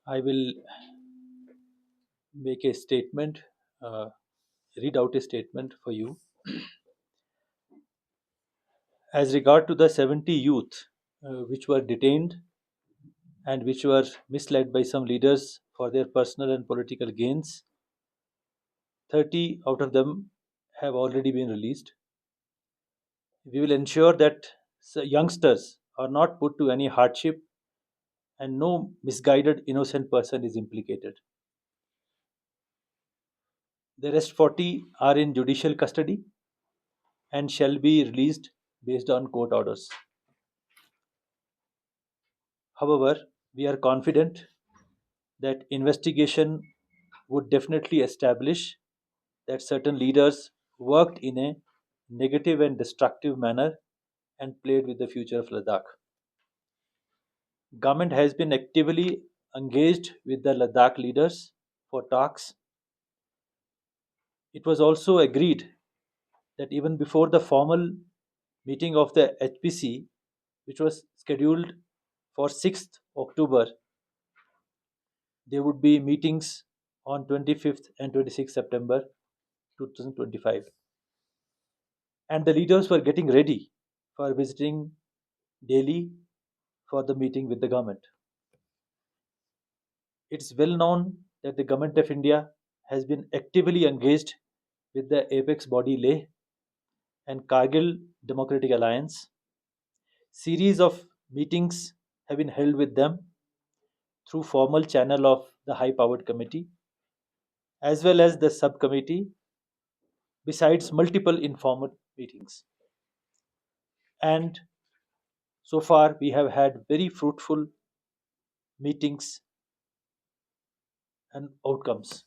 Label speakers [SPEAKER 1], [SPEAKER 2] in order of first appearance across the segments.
[SPEAKER 1] I will make a statement, uh, read out a statement for you. As regard to the 70 youth which were detained and which were misled by some leaders for their personal and political gains, 30 out of them have already been released. We will ensure that youngsters are not put to any hardship and no misguided innocent person is implicated. The rest 40 are in judicial custody and shall be released based on court orders. However, we are confident that investigation would definitely establish that certain leaders worked in a negative and destructive manner and played with the future of Ladakh. Government has been actively engaged with the Ladakh leaders for talks. It was also agreed that even before the formal meeting of the HPC, which was scheduled for 6th October, there would be meetings on 25th and 26th September 2025. And the leaders were getting ready for visiting Delhi for the meeting with the government. It's well known that the government of India has been actively engaged with the apex body Leh and Kargil Democratic Alliance. Series of meetings have been held with them through formal channel of the high powered committee as well as the subcommittee, besides multiple informal meetings. And so far we have had very fruitful meetings and outcomes.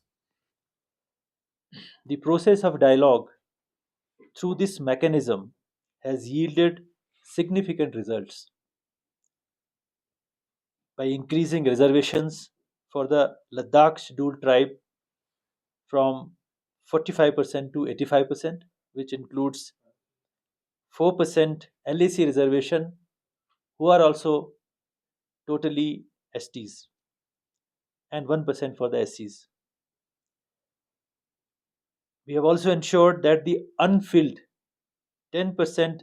[SPEAKER 1] The process of dialogue through this mechanism has yielded significant results by increasing reservations for the Ladakh scheduled tribe from 45% to 85%, which includes 4% LAC reservation, who are also totally STs, and 1% for the SCs. We have also ensured that the unfilled 10%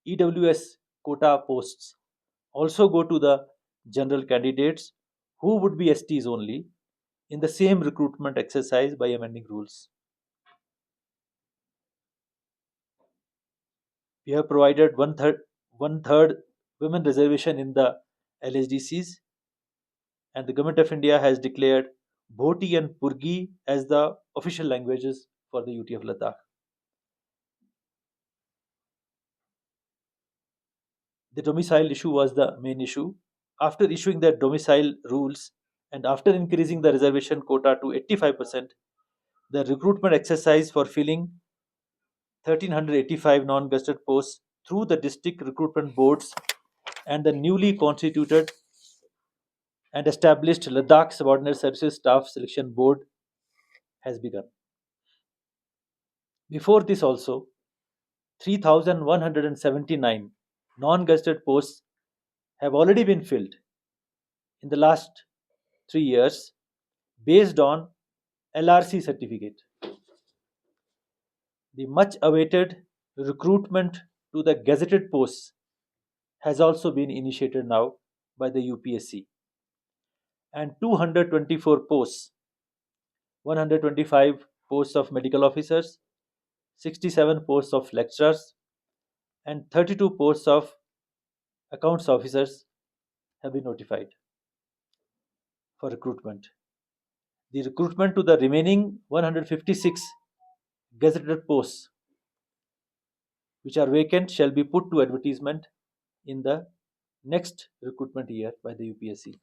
[SPEAKER 1] EWS quota posts also go to the general candidates who would be STs only in the same recruitment exercise by amending rules. We have provided one third women reservation in the LHDCs, and the government of India has declared Bhoti and Purgi as the official languages for the UT of Ladakh. The domicile issue was the main issue. After issuing the domicile rules and after increasing the reservation quota to 85%, the recruitment exercise for filling 1,385 non gazetted posts through the district recruitment boards and the newly constituted and established Ladakh Subordinate Services Staff Selection Board has begun. Before this, also, 3,179 non gazetted posts have already been filled in the last 3 years based on LRC certificate. The much awaited recruitment to the gazetted posts has also been initiated now by the UPSC, and 224 posts, 125 posts of medical officers, 67 posts of lecturers, and 32 posts of accounts officers have been notified for recruitment. The recruitment to the remaining 156 gazetted posts which are vacant shall be put to advertisement in the next recruitment year by the UPSC.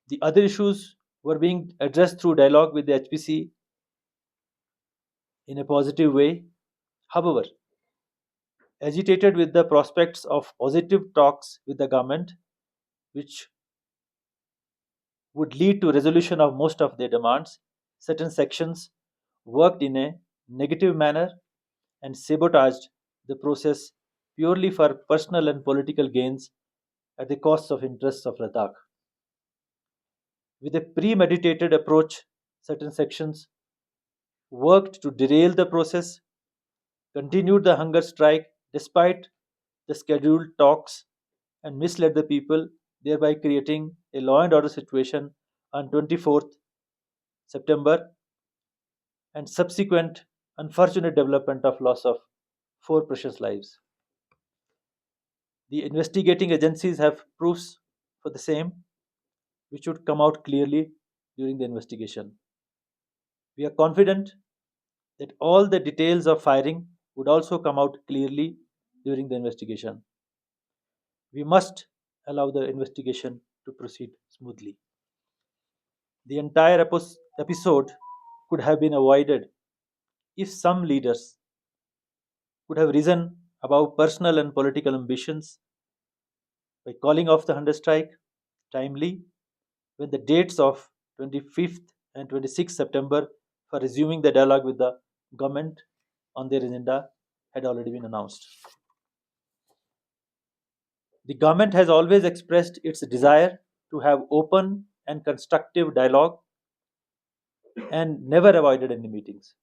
[SPEAKER 1] The other issues were being addressed through dialogue with the HPC in a positive way. However, agitated with the prospects of positive talks with the government, which would lead to resolution of most of their demands, certain sections worked in a negative manner and sabotaged the process purely for personal and political gains at the cost of interests of Ladakh. With a premeditated approach, certain sections worked to derail the process, continued the hunger strike despite the scheduled talks, and misled the people, thereby creating a law and order situation on 24th September and subsequent unfortunate development of loss of four precious lives. The investigating agencies have proofs for the same, which should come out clearly during the investigation. We are confident that all the details of firing would also come out clearly during the investigation. We must allow the investigation to proceed smoothly. The entire episode could have been avoided if some leaders could have risen above personal and political ambitions by calling off the hunger strike timely when the dates of 25th and 26th September for resuming the dialogue with the government on their agenda had already been announced. The government has always expressed its desire to have open and constructive dialogue and never avoided any meetings.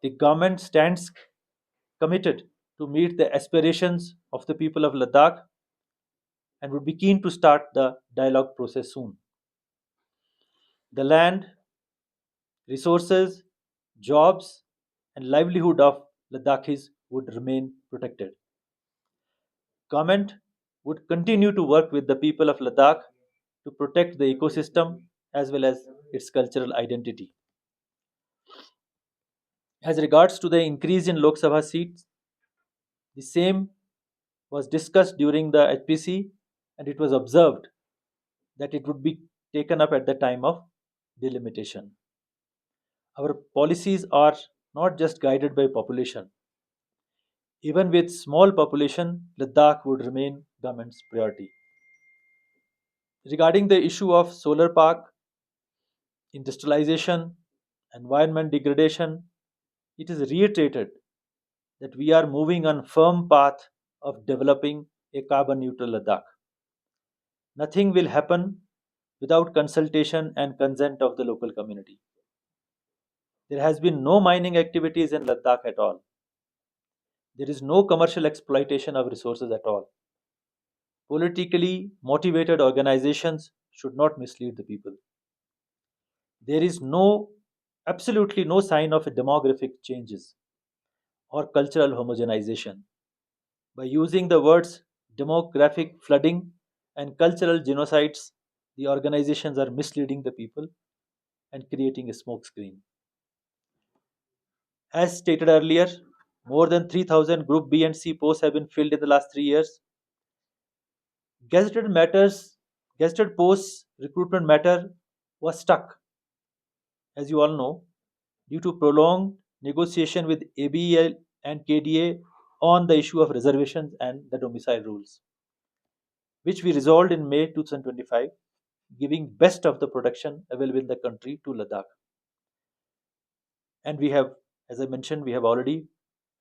[SPEAKER 1] The government stands committed to meet the aspirations of the people of Ladakh and would be keen to start the dialogue process soon. The land, resources, jobs, and livelihood of Ladakhis would remain protected. Government would continue to work with the people of Ladakh to protect the ecosystem as well as its cultural identity. As regards to the increase in Lok Sabha seats, the same was discussed during the HPC and it was observed that it would be taken up at the time of delimitation. Our policies are not just guided by population. Even with small population, Ladakh would remain government's priority. Regarding the issue of solar park, industrialization, environment degradation, it is reiterated that we are moving on firm path of developing a carbon neutral Ladakh. Nothing will happen without consultation and consent of the local community. There has been no mining activities in Ladakh at all. There is no commercial exploitation of resources at all. Politically motivated organizations should not mislead the people. There is absolutely no sign of demographic changes or cultural homogenization. By using the words demographic flooding and cultural genocides, the organizations are misleading the people and creating a smokescreen. As stated earlier, more than 3,000 Group B and C posts have been filled in the last 3 years. Gazetted matters, gazetted posts recruitment matter was stuck, as you all know, due to prolonged negotiation with ABEL and KDA on the issue of reservations and the domicile rules, which we resolved in May 2025, giving best of the protection available in the country to Ladakh. And we have, as I mentioned, we have already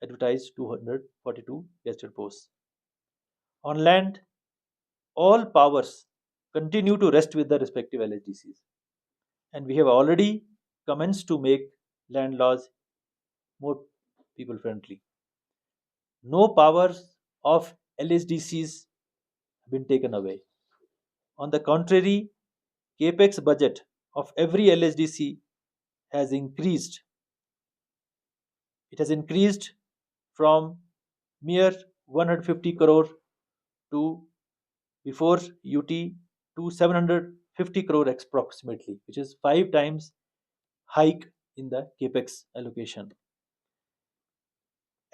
[SPEAKER 1] advertised 242 gazetted posts. On land, all powers continue to rest with the respective LHDCs. And we have already commenced to make land laws more people friendly. No powers of LHDCs have been taken away. On the contrary, capex budget of every LHDC has increased. It has increased from mere 150 crore to before UT to 750 crore approximately, which is 5 times hike in the capex allocation.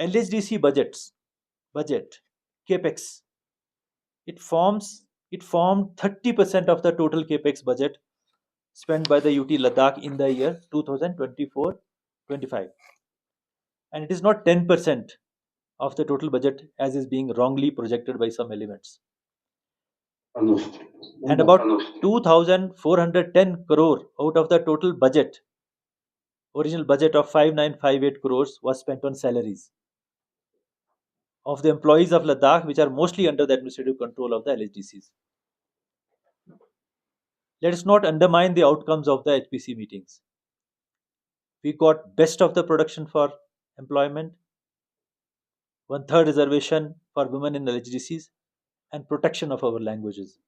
[SPEAKER 1] LHDC budget capex it formed 30% of the total capex budget spent by the UT Ladakh in the year 2024-25, and it is not 10% of the total budget as is being wrongly projected by some elements. And about 2,410 crore out of the total budget, original budget of 5,958 crores was spent on salaries. of the employees of Ladakh, which are mostly under the administrative control of the LHDCs. Let us not undermine the outcomes of the HPC meetings. We got best of the production for employment, one third reservation for women in LHDCs, and protection of our languages.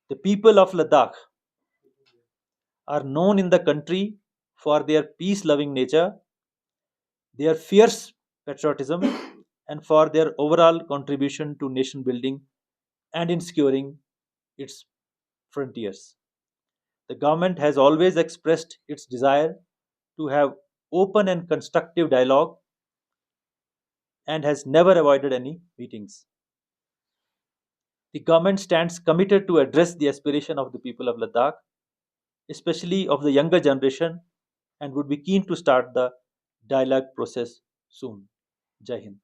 [SPEAKER 1] The people of Ladakh are known in the country for their peace loving nature, their fierce patriotism, and for their overall contribution to nation building and in securing its frontiers. The government has always expressed its desire to have open and constructive dialogue and has never avoided any meetings. The government stands committed to address the aspiration of the people of Ladakh, especially of the younger generation, and would be keen to start the dialogue process soon. Jai Hind.